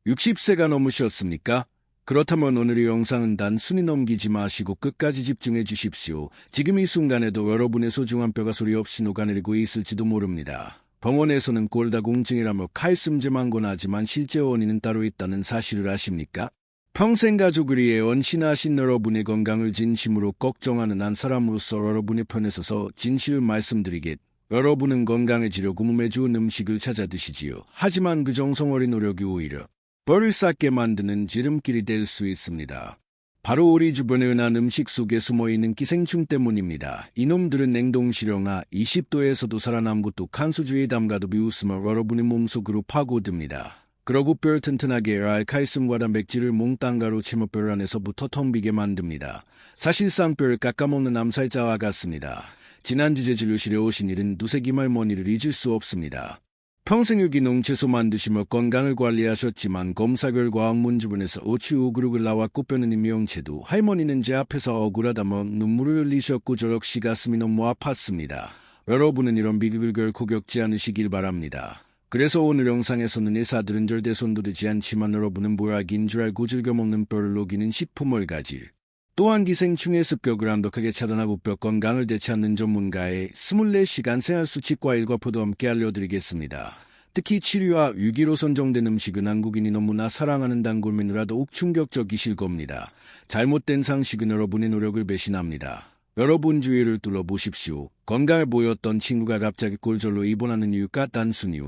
60세가 넘으셨습니까? 그렇다면 오늘의 영상은 단순히 넘기지 마시고 끝까지 집중해 주십시오. 지금 이 순간에도 여러분의 소중한 뼈가 소리 없이 녹아내리고 있을지도 모릅니다. 병원에서는 골다공증이라며 칼슘제만 권하지만 실제 원인은 따로 있다는 사실을 아십니까? 평생 가족을 위해 헌신하신 여러분의 건강을 진심으로 걱정하는 한 사람으로서 여러분의 편에 서서 진실을 말씀드리겠. 여러분은 건강해지려고 몸에 좋은 음식을 찾아 드시지요. 하지만 그 정성 어린 노력이 오히려 뼈를 삭게 만드는 지름길이 될 수 있습니다. 바로 우리 주변의 흔한 음식 속에 숨어있는 기생충 때문입니다. 이놈들은 냉동실형아 20도에서도 살아남고 또 칸수주에 담가도 비웃으며 여러분의 몸속으로 파고듭니다. 그러고 뼈를 튼튼하게 할 칼슘과 단백질을 몽땅 가로채며 뼈 안에서부터 텅 비게 만듭니다. 사실상 뼈를 깎아먹는 암살자와 같습니다. 지난 주제 진료실에 오신 일은 두세기말 머니를 잊을 수 없습니다. 평생 유기농 채소만 드시며 건강을 관리하셨지만 검사 결과 항문 주변에서 오치 5그룹을 나왔고 뼈는 임명체도 할머니는 제 앞에서 억울하다며 눈물을 흘리셨고 저 역시 가슴이 너무 아팠습니다. 여러분은 이런 비극을 결코 겪지 않으시길 바랍니다. 그래서 오늘 영상에서는 의사들은 절대 손들이지 않지만 여러분은 보약인 줄 알고 즐겨 먹는 뼈를 녹이는 식품을 가질 또한 기생충의 습격을 완벽하게 차단하고 뼈 건강을 되찾는 전문가의 24시간 생활수칙과 일과표도 함께 알려드리겠습니다. 특히 치료와 위기로 선정된 음식은 한국인이 너무나 사랑하는 단골메뉴라 더욱 충격적이실 겁니다. 잘못된 상식은 여러분의 노력을 배신합니다. 여러분 주위를 둘러보십시오. 건강해 보였던 친구가 갑자기 골절로 입원하는 이유가 단순히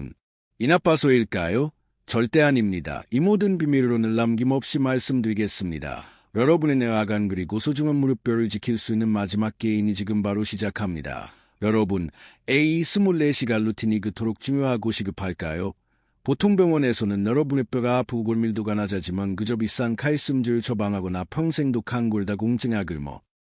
이 나빠서일까요? 절대 아닙니다. 이 모든 비밀을 오늘 남김없이 말씀드리겠습니다. 여러분의 뇌하관 그리고 소중한 무릎뼈를 지킬 수 있는 마지막 게임이 지금 바로 시작합니다. 여러분, 이 24시간 루틴이 그토록 중요하고 시급할까요? 보통 병원에서는 여러분의 뼈가 아프고 골밀도가 낮아지면 그저 비싼 칼슘제를 처방하거나 평생 독한 골다공증약을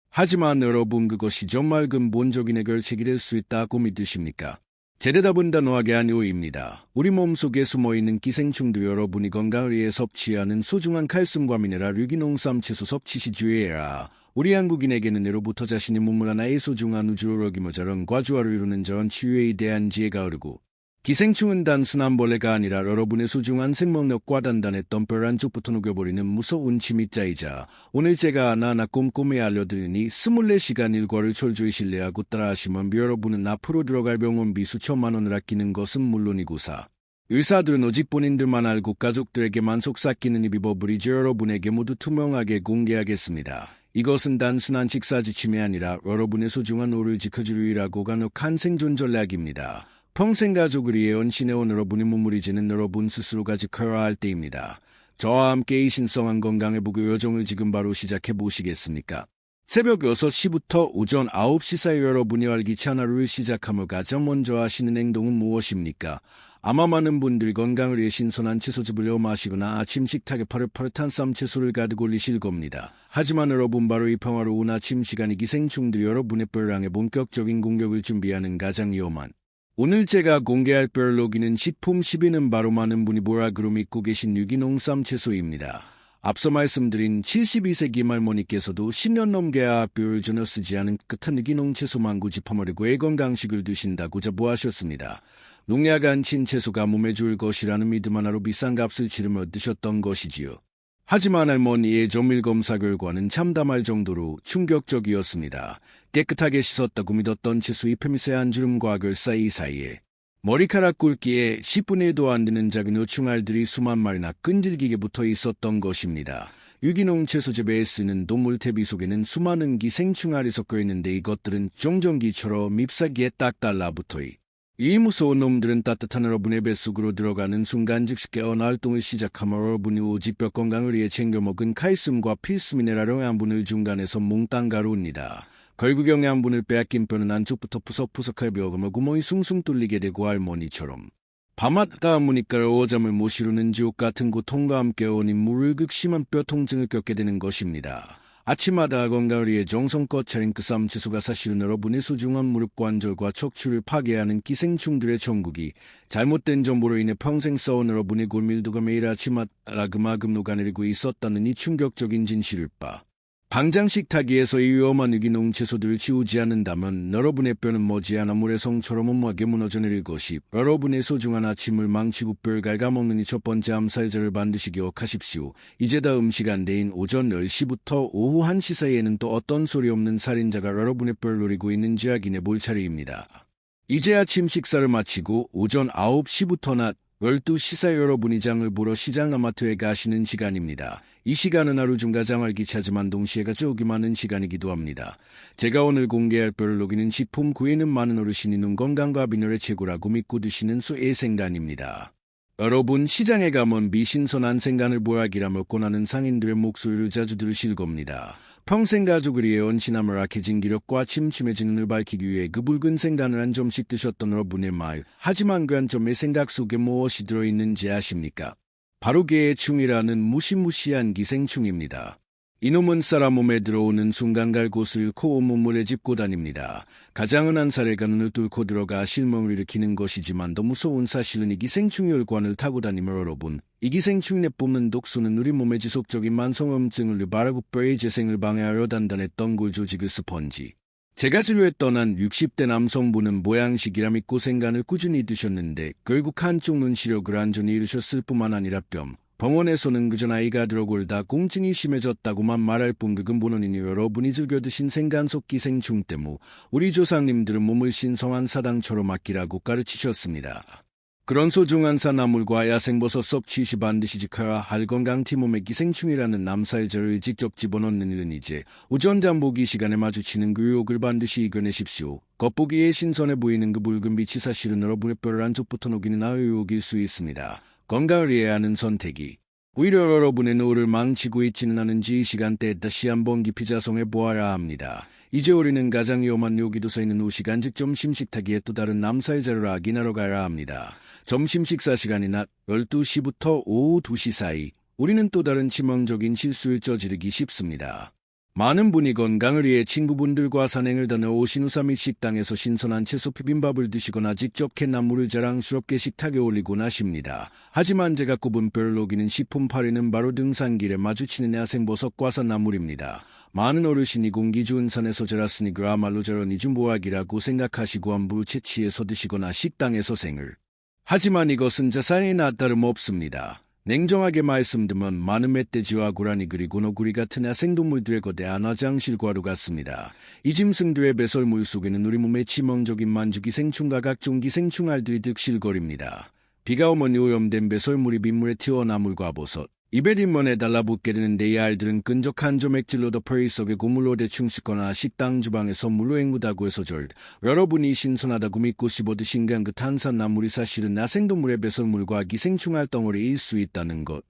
하지만 여러분 그것이 정말 근본적인 해결책이 될 수 있다고 믿으십니까? 제 대답은 단호하게 아니오입니다. 우리 몸속에 숨어있는 기생충도 여러분이 건강을 위해 섭취하는 소중한 칼슘과 미네랄 유기농 채소 섭취시 주의해라. 우리 한국인에게는 예로부터 자신의 몸을 하나의 소중한 우주로 여기며 저런과 조화를 이루는 저런 치유에 대한 지혜가 흐르고 기생충은 단순한 벌레가 아니라 여러분의 소중한 생명력과 단단했던 뼈 안쪽부터 녹여버리는 무서운 침입자이자 오늘 제가 하나하나 꼼꼼히 알려드리니 24시간 일과를 철저히 신뢰하고 따라하시면 여러분은 앞으로 들어갈 병원비 수천만 원을 아끼는 것은 물론이고사 의사들은 오직 본인들만 알고 가족들에게만 속삭이는 이 비법을 이제 여러분에게 모두 투명하게 공개하겠습니다. 이것은 단순한 식사 지침이 아니라 여러분의 소중한 오를 지켜줄 유일하고 간혹한 생존 전략입니다. 평생 가족을 위해 헌신해온 여러분의 몸무리지는 여러분 스스로가 지켜야 할 때입니다. 저와 함께 이 신성한 건강회복의 여정을 지금 바로 시작해 보시겠습니까? 새벽 6시부터 오전 9시 사이 여러분이 활기찬 하루를 시작하며 가장 먼저 하시는 행동은 무엇입니까? 아마 많은 분들이 건강을 위해 신선한 채소즙을 넣어 마시거나 아침 식탁에 파릇파릇한 쌈채소를 가득 올리실 겁니다. 하지만 여러분 바로 이 평화로운 아침 시간이 기생충들이 여러분의 뼈를 향해 본격적인 공격을 준비하는 가장 위험한 오늘 제가 공개할 뼈를 녹이는 식품 10위는 바로 많은 분이 보약으로 믿고 계신 유기농 쌈채소입니다. 앞서 말씀드린 72세기 말머니께서도 10년 넘게야 뼈를 전혀 쓰지 않은 끝한 유기농 채소만 고집하려고 애건강식을 드신다고 자부하셨습니다. 농약 안 친 채소가 몸에 좋을 것이라는 믿음 하나로 비싼 값을 치르며 드셨던 것이지요. 하지만 할머니의 조밀 검사 결과는 참담할 정도로 충격적이었습니다. 깨끗하게 씻었다고 믿었던 채소 잎의 미세한 주름과 결 사이사이에 머리카락 굵기에 10분의 1도 안 되는 작은 요충알들이 수만 마리나 끈질기게 붙어 있었던 것입니다. 유기농 채소 재배에 쓰는 동물 퇴비 속에는 수많은 기생충알이 섞여 있는데 이것들은 정전기처럼 잎사귀에 딱 달라붙어 이 무서운 놈들은 따뜻한 여러분의 뱃속으로 들어가는 순간 즉시 깨어나 활동을 시작하며 여러분이 오직 뼈 건강을 위해 챙겨 먹은 칼슘과 필수 미네랄 영양분을 중간에서 몽땅 가루입니다. 결국 영양분을 빼앗긴 뼈는 안쪽부터 푸석푸석하게 배어가며 구멍이 숭숭 뚫리게 되고 할머니처럼 밤마다 무니까 오잠을 못 이루는 지옥 같은 고통과 함께 오는 물을 극심한 뼈 통증을 겪게 되는 것입니다. 아침마다 건강을 위해 정성껏 차린 그 쌈채소가 사실은 여러분의 소중한 무릎 관절과 척추를 파괴하는 기생충들의 천국이 잘못된 정보로 인해 평생 써온 여러분의 골밀도가 매일 아침마다 그마금 녹아내리고 있었다는 이 충격적인 진실을 방장 식탁위에서 이 위험한 유기농 채소들을 치우지 않는다면 여러분의 뼈는 머지않아 모래성처럼 엄하게 무너져 내릴 것이 여러분의 소중한 아침을 망치고 뼈를 갉아먹는 이 첫 번째 암살자를 반드시 기억하십시오. 이제 다음 시간대인 오전 10시부터 오후 1시 사이에는 또 어떤 소리 없는 살인자가 여러분의 뼈를 노리고 있는지 확인해 볼 차례입니다. 이제 아침 식사를 마치고 오전 9시부터 낮 12시 사이 여러분이 장을 보러 시장 아마트에 가시는 시간입니다. 이 시간은 하루 중 가장 활기차지만 동시에 가져오기 많은 시간이기도 합니다. 제가 오늘 공개할 뼈를 녹이는 식품 구이는 많은 어르신이 눈 건강과 비늘의 최고라고 믿고 드시는 쇠 생간입니다. 여러분, 시장에 가면 미신선한 생간을 보약이라 먹고 나는 상인들의 목소리를 자주 들으실 겁니다. 평생 가족을 위해 언신함을 약해진 기력과 침침해진 눈을 밝히기 위해 그 붉은 생간을 한 점씩 드셨던 여러분의 말. 하지만 그 한 점의 생각 속에 무엇이 들어있는지 아십니까? 바로 개충이라는 무시무시한 기생충입니다. 이놈은 사람 몸에 들어오는 순간 갈 곳을 코 온몸물에 짚고 다닙니다. 가장 흔한 사례가 눈을 뚫고 들어가 실명을 일으키는 것이지만 더 무서운 사실은 이 기생충이 혈관을 타고 다니며 여러분, 이 기생충이 내뿜는 독소는 우리 몸의 지속적인 만성염증을 유발하고 뼈의 재생을 방해하여 단단했던 골조직을 스펀지. 제가 진료했던 한 60대 남성분은 모양식이라 믿고 생간을 꾸준히 드셨는데 결국 한쪽 눈 시력을 완전히 잃으셨을 뿐만 아니라 병원에서는 그저 나이가 들어골다 공증이 심해졌다고만 말할 뿐 그 근본원인이 여러분이 즐겨 드신 생간 속 기생충 때문 우리 조상님들은 몸을 신성한 사당처럼 아끼라고 가르치셨습니다. 그런 소중한 산나물과 야생버섯 섭취시 반드시 지켜야 할 건강티 몸의 기생충이라는 남살자를 직접 집어넣는 일은 이제 오전 잠보기 시간에 마주치는 그 유혹을 반드시 이겨내십시오. 겉보기에 신선해 보이는 그 붉은 빛이 사실은 여러분의 뼈를 안쪽부터 녹이는 유혹일 수 있습니다. 건강을 위해 하는 선택이 오히려 여러분의 노후를 망치고 있지는 않은지 이 시간대에 다시 한번 깊이 자성해 보아야 합니다. 이제 우리는 가장 위험한 여기도서 있는 오후 시간 즉 점심 식탁위에 또 다른 남살자를 확인하러 가야 합니다. 점심 식사 시간이 낮 12시부터 오후 2시 사이 우리는 또 다른 치명적인 실수를 저지르기 쉽습니다. 많은 분이 건강을 위해 친구분들과 산행을 다녀오신 후 3일 식당에서 신선한 채소 비빔밥을 드시거나 직접 캔 나물을 자랑스럽게 식탁에 올리곤 하십니다. 하지만 제가 꼽은 뼈를 녹이는 식품 8위는 바로 등산길에 마주치는 야생버섯과 산나물입니다. 많은 어르신이 공기 좋은 산에서 자랐으니 그야말로 저런 이중보약이라고 생각하시고 함부로 채취해서 드시거나 식당에서 생을. 하지만 이것은 자살이나 다름없습니다. 냉정하게 말씀드리면 많은 멧돼지와 고라니 그리고 너구리 같은 야생동물들의 거대한 화장실과도 같습니다. 이 짐승들의 배설물 속에는 우리 몸의 치명적인 만주기생충과 각종 기생충알들이 득실거립니다. 비가 오면 오염된 배설물이 빗물에 튀어나물과 버섯, 입에뒷면에 달라붙게 되는데 이 알들은 끈적한 점액질로 덮여 속에 고물로 대충 씻거나 식당 주방에서 물로 헹구다고 해서 여러분이 신선하다고 믿고 씹어드신 그 탄산나물이 사실은 야생동물의 배설물과 기생충알 덩어리일 수 있다는 것.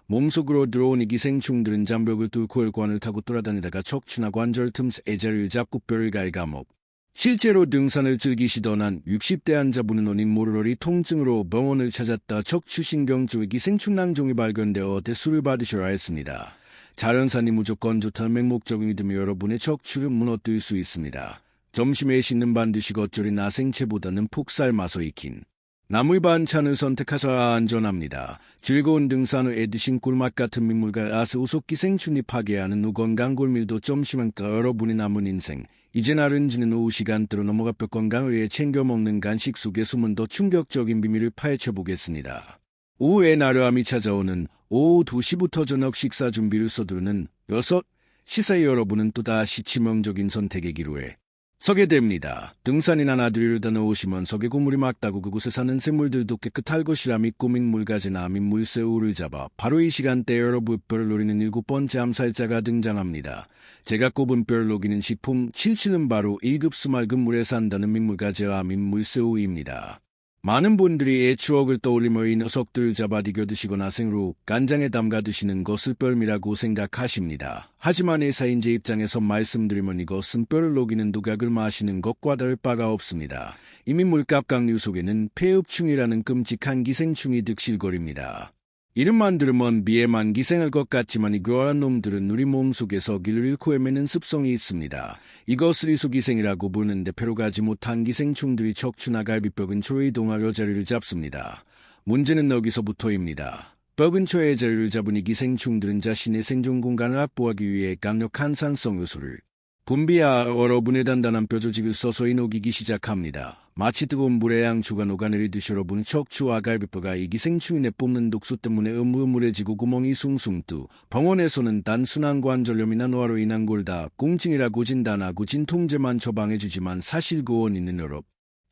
몸속으로 들어온 이 기생충들은 장벽을 뚫고 혈관을 타고 돌아다니다가 척추나 관절 틈새 애자를 잡고 뼈를 갉아먹. 실제로 등산을 즐기시던 한 60대 환자분은 원인 모르러리 통증으로 병원을 찾았다 척추신경 쪽의 기생충 낭종이 발견되어 대수를 받으셔야 했습니다. 자연산이 무조건 좋다는 맹목적인 믿음이 여러분의 척추를 무너뜨릴 수 있습니다. 점심에 씻는 반드시 겉절인 야생채보다는 푹 삶아서 익힌 나물 반찬을 선택하셔야 안전합니다. 즐거운 등산 후에 드신 꿀맛 같은 민물과 야세우속 기생충이 파괴하는 건강 골밀도 점심한까 여러분의 남은 인생. 이제 나른지는 오후 시간대로 넘어가 뼈 건강을 위해 챙겨 먹는 간식 속에 숨은 더 충격적인 비밀을 파헤쳐 보겠습니다. 오후에 나려함이 찾아오는 오후 2시부터 저녁 식사 준비를 서두르는 6시 사이 여러분은 또다시 치명적인 선택의 기로에 서게 됩니다. 등산이나 나들이를 다녀오시면 석에 고물이 막다고 그곳에 사는 생물들도 깨끗할 것이라 믿고 민물가지나 민물새우를 잡아 바로 이 시간대에 여러분 뼈를 노리는 7번째 암살자가 등장합니다. 제가 꼽은 뼈를 녹이는 식품 7는 바로 1급 수맑은 물에 산다는 민물가지와 민물새우입니다. 많은 분들이 옛 추억을 떠올리며 이 녀석들을 잡아 디겨 드시거나 생으로 간장에 담가 드시는 것을 뼈미라고 생각하십니다. 하지만 의사인제 입장에서 말씀드리면 이것은 뼈를 녹이는 독약을 마시는 것과 다를 바가 없습니다. 이미 물갑각류 속에는 폐흡충이라는 끔찍한 기생충이 득실거립니다. 이름만 들으면 비에만 기생할 것 같지만 이러한 놈들은 우리 몸속에서 길을 잃고 헤매는 습성이 있습니다. 이것을 이소기생이라고 부르는데 배로 가지 못한 기생충들이 척추나 갈비뼈 근처로 이동하여 자리를 잡습니다. 문제는 여기서부터입니다. 뼈 근처에 자리를 잡은 이 기생충들은 자신의 생존 공간을 확보하기 위해 강력한 산성 요소를 분비하 여러분의 단단한 뼈 조직을 서서히 녹이기 시작합니다. 마치 뜨거운 물에 양초가 녹아내리듯이 여러분의 척추와 갈비뼈가 이 기생충이 내뿜는 독소 때문에 으물으물해지고 구멍이 숭숭 뚜. 병원에서는 단순한 관절염이나 노화로 인한 골다공증이라고 진단하고 진통제만 처방해주지만 사실 그 원인은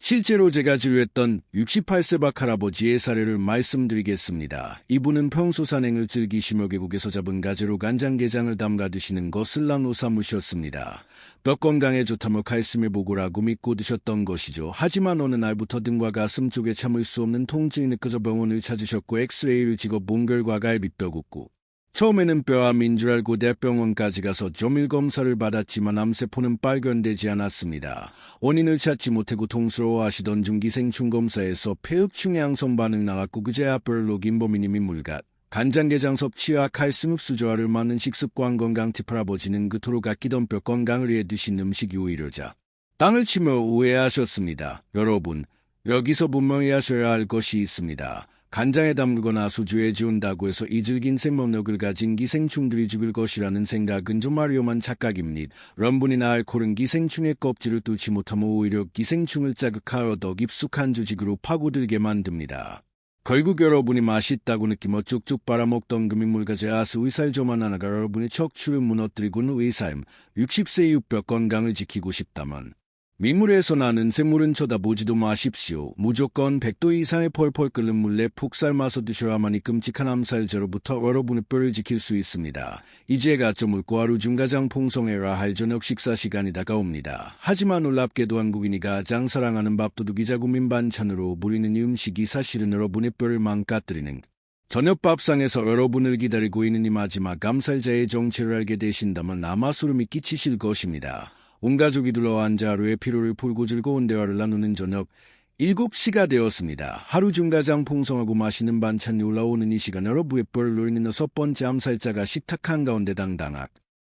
실제로 제가 진료했던 68세 박할아버지의 사례를 말씀드리겠습니다. 이분은 평소 산행을 즐기시며 계곡에서 잡은 가재로 간장게장을 담가 드시는 것을 나눠 삼으셨습니다. 뼈 건강에 좋다며 칼슘이 보고라고 믿고 드셨던 것이죠. 하지만 어느 날부터 등과 가슴 쪽에 참을 수 없는 통증이 느껴져 병원을 찾으셨고 엑스레이를 찍어 본 결과 갈비뼈 굽고 처음에는 뼈암인 줄 알고 대병원까지 가서 조밀 검사를 받았지만 암세포는 발견되지 않았습니다. 원인을 찾지 못해 고통스러워하시던 중 기생충 검사에서 폐흡충 양성 반응 나왔고 그제야 뼈를 녹인 범인이 민물갓, 간장게장 섭취와 칼슘 흡수 저하를 막는 식습관 건강 팁을 아버지는 그토록 아끼던 뼈 건강을 위해 드신 음식이 오히려자 땅을 치며 오해하셨습니다. 여러분, 여기서 분명히 하셔야 할 것이 있습니다. 간장에 담그거나 수주에 지운다고 해서 이질긴 생명력을 가진 기생충들이 죽을 것이라는 생각은 좀 위험한 착각입니다. 럼분이나 알코올은 기생충의 껍질을 뚫지 못하면 오히려 기생충을 자극하여 더 깊숙한 조직으로 파고들게 만듭니다. 결국 여러분이 맛있다고 느끼며 쭉쭉 빨아먹던 그 민물가재 아스 의살 좀 하나가 여러분의 척추를 무너뜨리고는 의사임 60세 이후 뼈 건강을 지키고 싶다면 민물에서 나는 샘물은 쳐다보지도 마십시오. 무조건 100도 이상의 펄펄 끓는 물에 푹 삶아서 드셔야만 이 끔찍한 암살제로부터 여러분의 뼈를 지킬 수 있습니다. 이제 가점물고 하루 중가장 풍성해라 할 저녁 식사 시간이 다가옵니다. 하지만 놀랍게도 한국인이 가장 사랑하는 밥도둑이자 국민 반찬으로 부리는 이 음식이 사실은 여러분의 뼈를 망가뜨리는 저녁 밥상에서 여러분을 기다리고 있는 이 마지막 암살자의 정체를 알게 되신다면 아마 소름이 끼치실 것입니다. 온 가족이 둘러앉아 하루의 피로를 풀고 즐거운 대화를 나누는 저녁 7시가 되었습니다. 하루 중가장 풍성하고 맛있는 반찬이 올라오는 이 시간 여러분의 뼈를 노리는 6번째 암살자가 식탁 한가운데 당당하게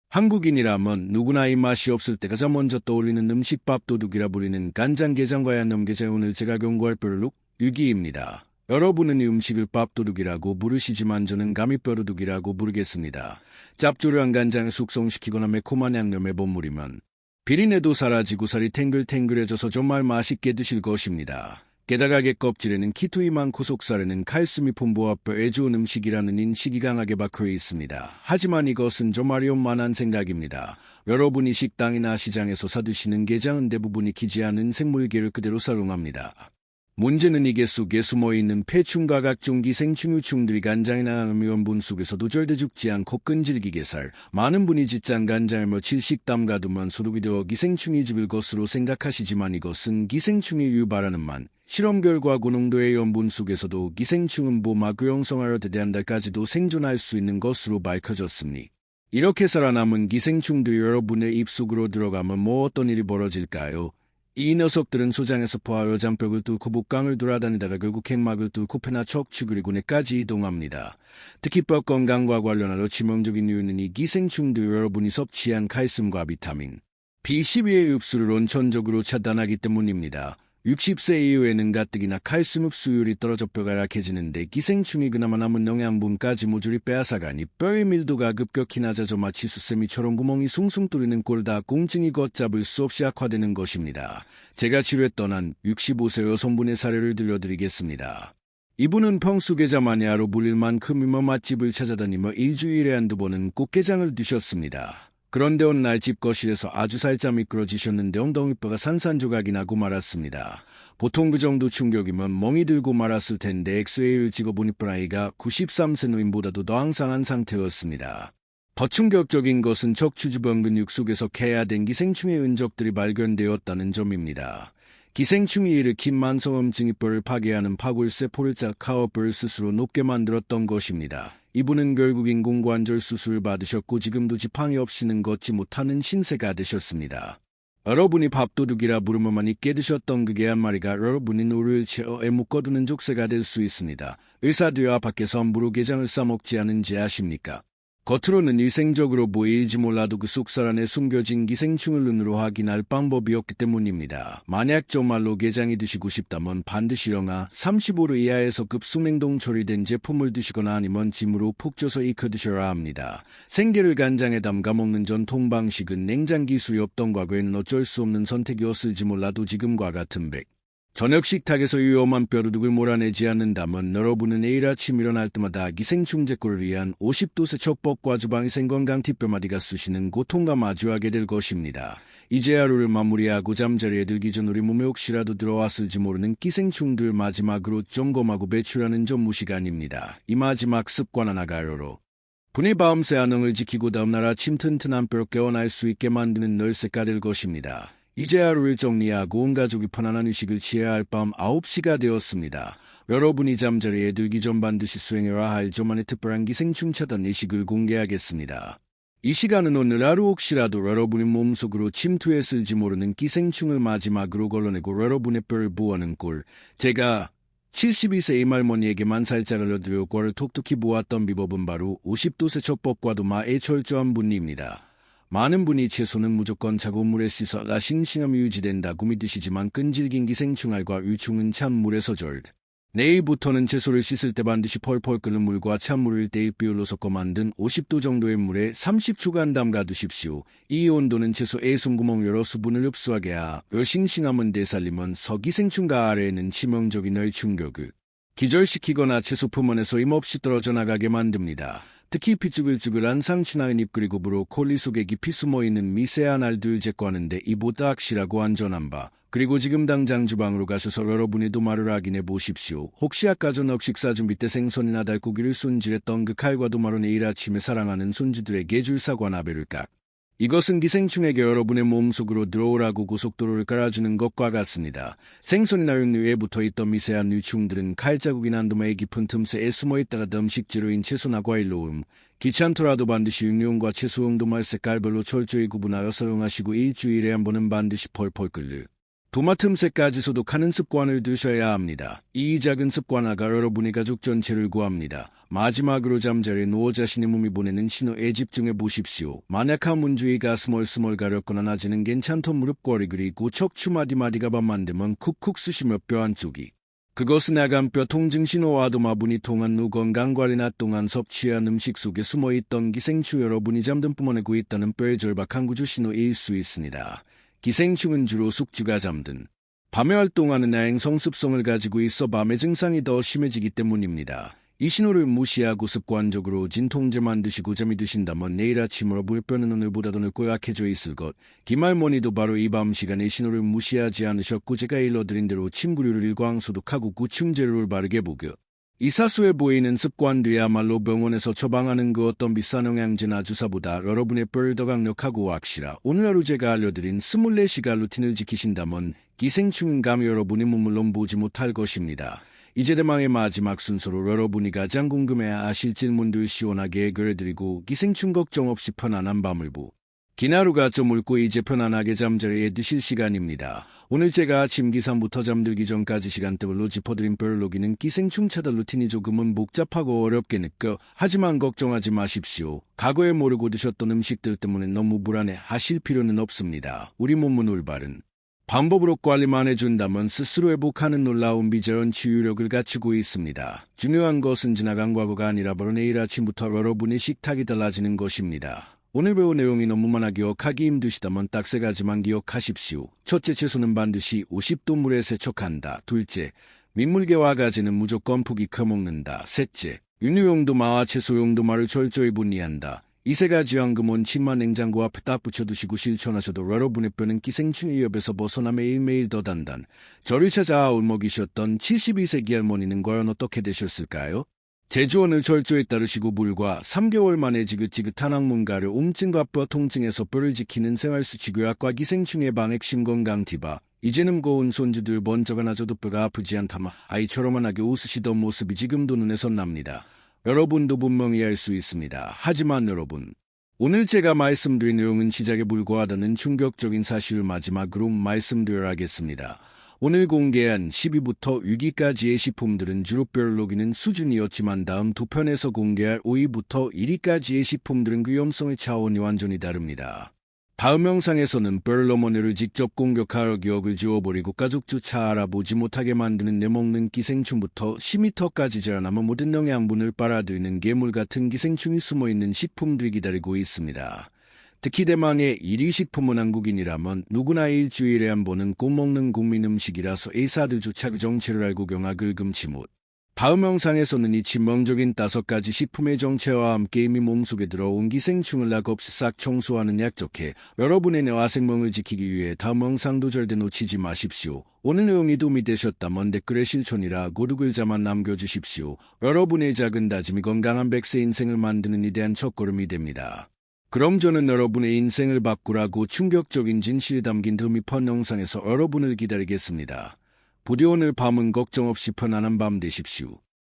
한국인이라면 누구나 입맛이 없을 때 가장 먼저 떠올리는 음식 밥도둑이라 부리는 간장게장과 양념게장. 오늘 제가 경고할 뼈를 유기입니다. 여러분은 이 음식을 밥도둑이라고 부르시지만 저는 감히 뼈도둑이라고 부르겠습니다. 짭조름한 간장을 숙성시키거나 매콤한 양념의 버무리면 비린내도 사라지고 살이 탱글탱글해져서 정말 맛있게 드실 것입니다. 게다가 게 껍질에는 키토이 많고 속살에는 칼슘이 풍부하 뼈에 좋은 음식이라는 인식이 강하게 박혀 있습니다. 하지만 이것은 정말 위험한 생각입니다. 여러분이 식당이나 시장에서 사드시는 게장은 대부분 익히지 않은 생물계를 그대로 사용합니다. 문제는 이게 속에 숨어있는 폐충과 각종 기생충 유충들이 간장이나 음유원분 속에서도 절대 죽지 않고 끈질기게 많은 분이 짓장 간장을 며칠 담가두면 소독이 되어 기생충이 죽을 것으로 생각하시지만 이것은 기생충이 유발하는 실험 결과 고농도의 염분 속에서도 기생충은 보막 형성하여 대대한 달까지도 생존할 수 있는 것으로 밝혀졌습니다. 이렇게 살아남은 기생충들이 여러분의 입속으로 들어가면 어떤 일이 벌어질까요? 이 녀석들은 소장에서 포하여 잔벽을 뚫고 복강을 돌아다니다가 결국 핵막을 뚫고 폐나 척추 그리고 뇌까지 이동합니다. 특히 뼈 건강과 관련하여 치명적인 이유는 이 기생충들 여러분이 섭취한 칼슘과 비타민 B12의 흡수를 원천적으로 차단하기 때문입니다. 60세 이후에는 가뜩이나 칼슘 흡수율이 떨어져 뼈가 약해지는데 기생충이 그나마 남은 영양분까지 모조리 빼앗아가니 뼈의 밀도가 급격히 낮아져 마치 수세미처럼 구멍이 숭숭 뚫리는 골다공증이 걷잡을 수 없이 악화되는 것입니다. 제가 치료했던 한 65세 여성분의 사례를 들려드리겠습니다. 이분은 평소 게장 마니아로 불릴 만큼 맛집을 찾아다니며 일주일에 한두 번은 꼭 게장을 드셨습니다. 그런데 어느 날 집 거실에서 아주 살짝 미끄러지셨는데 엉덩이뼈가 산산조각이 나고 말았습니다. 보통 그 정도 충격이면 멍이 들고 말았을 텐데 엑스레이를 찍어보니 나이가 93세 노인보다도 더 앙상한 상태였습니다. 더 충격적인 것은 척추주변 근육 속에서 개야된 기생충의 흔적들이 발견되었다는 점입니다. 기생충이 일으킨 만성염증이 뼈를 파괴하는 파골세포를 짝하어 뼈를 스스로 높게 만들었던 것입니다. 이분은 결국 인공관절 수술을 받으셨고 지금도 지팡이 없이는 걷지 못하는 신세가 되셨습니다. 여러분이 밥도둑이라 부르면만 있게 드셨던 그게 한 마리가 여러분이 노를 채어에 묶어두는 족쇄가 될 수 있습니다. 의사들과 밖에서 함부로 게장을 싸먹지 않은지 아십니까? 겉으로는 위생적으로 보일지 몰라도 그 속살 안에 숨겨진 기생충을 눈으로 확인할 방법이 없기 때문입니다. 만약 정말로 게장이 드시고 싶다면 반드시 영하 35도 이하에서 급수냉동 처리된 제품을 드시거나 아니면 찜으로 푹 쪄서 익혀 드셔야 합니다. 생게를 간장에 담가 먹는 전통 방식은 냉장 기술이 없던 과거에는 어쩔 수 없는 선택이었을지 몰라도 지금과 같은 저녁 식탁에서 위험한 뼈도둑을 몰아내지 않는다면 여러분은 내일 아침 일어날 때마다 기생충 제거를 위한 50도 세척법과 주방위생 건강 팁 몇 마디가 쓰시는 고통과 마주하게 될 것입니다. 이제 하루를 마무리하고 잠자리에 들기 전 우리 몸에 혹시라도 들어왔을지 모르는 기생충들 마지막으로 점검하고 배출하는 전무 시간입니다. 이 마지막 습관 하나가요로 분의 밤새 안흥을 지키고 다음날 아침 튼튼한 뼈를 깨어날 수 있게 만드는 열쇠가 될 것입니다. 이제 하루를 정리하고 온 가족이 편안한 휴식을 취해야 할 밤 9시가 되었습니다. 여러분이 잠자리에 들기 전 반드시 수행해야 할 저만의 특별한 기생충 차단 예식을 공개하겠습니다. 이 시간은 오늘 하루 혹시라도 여러분의 몸속으로 침투했을지 모르는 기생충을 마지막으로 걸러내고 여러분의 뼈를 보호하는 꼴. 제가 72세 이말머니에게만 살짝 알려드려 꼴을 톡톡히 보았던 비법은 바로 50도 세척법과도 마에 철저한 분리입니다. 많은 분이 채소는 무조건 차가운 물에 씻어야 싱싱함이 유지된다고 믿으시지만 끈질긴 기생충알과 유충은 찬물에서 내일부터는 채소를 씻을 때 반드시 펄펄 끓는 물과 찬물을 1:1 비율로 섞어 만든 50도 정도의 물에 30초간 담가 두십시오. 이 온도는 채소의 숨구멍 열어 수분을 흡수하게 하여 싱싱함은 되살리면 기생충과 아래에는 치명적인 열충격을 기절시키거나 채소 표면에서 힘없이 떨어져 나가게 만듭니다. 특히 피쭈글쭈글한 상추나 잎 그리고 브로콜리 속에 깊이 숨어있는 미세한 알들 제거하는데 이보다 확실하고 안전한 바. 그리고 지금 당장 주방으로 가셔서 여러분의 도마를 확인해 보십시오. 혹시 아까 저녁 식사 준비 때 생선이나 달고기를 손질했던 그 칼과 도마로 내일 아침에 사랑하는 손주들에게 줄 사과나 배를까? 이것은 기생충에게 여러분의 몸속으로 들어오라고 고속도로를 깔아주는 것과 같습니다. 생선이나 육류에 붙어있던 미세한 유충들은 칼자국이나 도마의 깊은 틈새에 숨어있다가 음식 재료인 채소나 과일로 귀찮더라도 반드시 육류과 채소용 도마의 색깔별로 철저히 구분하여 사용하시고 일주일에 한 번은 반드시 펄펄 끓는 도마 틈새까지 소독하는 습관을 들으셔야 합니다. 이 작은 습관 하나가 여러분의 가족 전체를 구합니다. 마지막으로 잠자리에 누워 자신의 몸이 보내는 신호에 집중해 보십시오. 만약 한문주의가 스멀스멀 가렵거나 낮에는 괜찮던 무릎꼬리 그리고 척추 마디마디가 밤만 되면 쿡쿡 쑤시며 뼈 한쪽이 그것은 나간뼈 통증 신호와 도마분이 통한 후 건강관리 낮 동안 섭취한 음식 속에 숨어있던 기생충 여러분이 잠든 뿜어내고 있다는 뼈의 절박한 구조 신호일 수 있습니다. 기생충은 주로 숙주가 잠든 밤에 활동하는 야행성 습성을 가지고 있어 밤의 증상이 더 심해지기 때문입니다. 이 신호를 무시하고 습관적으로 진통제만 드시고 잠이 드신다면 내일 아침으로 물뼈는 오늘보다 더 늙고 약해져 있을 것. 김할머니도 바로 이 밤 시간에 신호를 무시하지 않으셨고 제가 일러드린 대로 침구류를 일광 소독하고 구충제로를 바르게 보겨. 이 사소해 보이는 습관들이야말로 병원에서 처방하는 그 어떤 비싼 영양제나 주사보다 여러분의 뼈를 더 강력하고 확실하. 오늘 하루 제가 알려드린 24시간 루틴을 지키신다면 기생충은 감히 여러분의 몸을 넘보지 못할 것입니다. 이제 대망의 마지막 순서로 여러분이 가장 궁금해하실 질문들 시원하게 해결해드리고 기생충 걱정 없이 편안한 밤을 긴 하루가 저물고 이제 편안하게 잠자리에 드실 시간입니다. 오늘 제가 아침 기상부터 잠들기 전까지 시간대별로 짚어드린 뼈를 녹이는 기생충 차단 루틴이 조금은 복잡하고 어렵게 느껴 하지만 걱정하지 마십시오. 과거에 모르고 드셨던 음식들 때문에 너무 불안해하실 필요는 없습니다. 우리 몸은 올바른 방법으로 관리만 해준다면 스스로 회복하는 놀라운 비자연 치유력을 갖추고 있습니다. 중요한 것은 지나간 과거가 아니라 바로 내일 아침부터 여러분의 식탁이 달라지는 것입니다. 오늘 배운 내용이 너무만 기억하기 힘드시다면 딱 3가지만 기억하십시오. 첫째, 채소는 반드시 50도 물에 세척한다. 둘째, 민물개와 가지는 무조건 푹 익혀 먹는다. 셋째, 육류용 도마와 채소용 도마를 철저히 분리한다. 이 3가지 황금 원칙만 냉장고 앞에 딱 붙여두시고 실천하셔도 여러분의 뼈는 기생충의 위협에서 벗어나 매일매일 더 단단. 저를 찾아 울먹이셨던 72세기 할머니는 과연 어떻게 되셨을까요? 제주원을 철저히 따르시고 물과 3개월 만에 지긋지긋한 항문 가려 우음증과 뼈 통증에서 뼈를 지키는 생활수치교약과 기생충의 방핵심 건강 팁아. 이제는 고운 손주들 먼저가 나줘도 뼈가 아프지 않다마 아이처럼 환하게 웃으시던 모습이 지금도 눈에 선납니다. 여러분도 분명히 알 수 있습니다. 하지만 여러분, 오늘 제가 말씀드린 내용은 시작에 불과하다는 충격적인 사실을 마지막으로 말씀드려야겠습니다. 오늘 공개한 10위부터 6위까지의 식품들은 주로 별로기는 수준이었지만 다음 두 편에서 공개할 5위부터 1위까지의 식품들은 위험성의 차원이 완전히 다릅니다. 다음 영상에서는 별로머니를 직접 공격하여 기억을 지워버리고 가족조차 알아보지 못하게 만드는 내먹는 기생충부터 10m까지 자라나면 모든 영양분을 빨아들이는 괴물 같은 기생충이 숨어있는 식품들이 기다리고 있습니다. 특히 대만의 1위 식품은 한국인이라면 누구나 일주일에 한 번은 꼭 먹는 국민 음식이라서 의사들조차 그 정체를 알고 경악을 금치 못. 다음 영상에서는 이 치명적인 5가지 식품의 정체와 함께 이미 몸속에 들어온 기생충을 낙없이 싹 청소하는 약속해 여러분의 뇌와 생명을 지키기 위해 다음 영상도 절대 놓치지 마십시오. 오늘 내용이 도움이 되셨다면 댓글에 실천이라 고두 글자만 남겨주십시오. 여러분의 작은 다짐이 건강한 100세 인생을 만드는 위대한 첫걸음이 됩니다. 그럼 저는 여러분의 인생을 바꾸라고 충격적인 진실이 담긴 드미펀 영상에서 여러분을 기다리겠습니다. 부디 오늘 밤은 걱정 없이 편안한 밤 되십시오.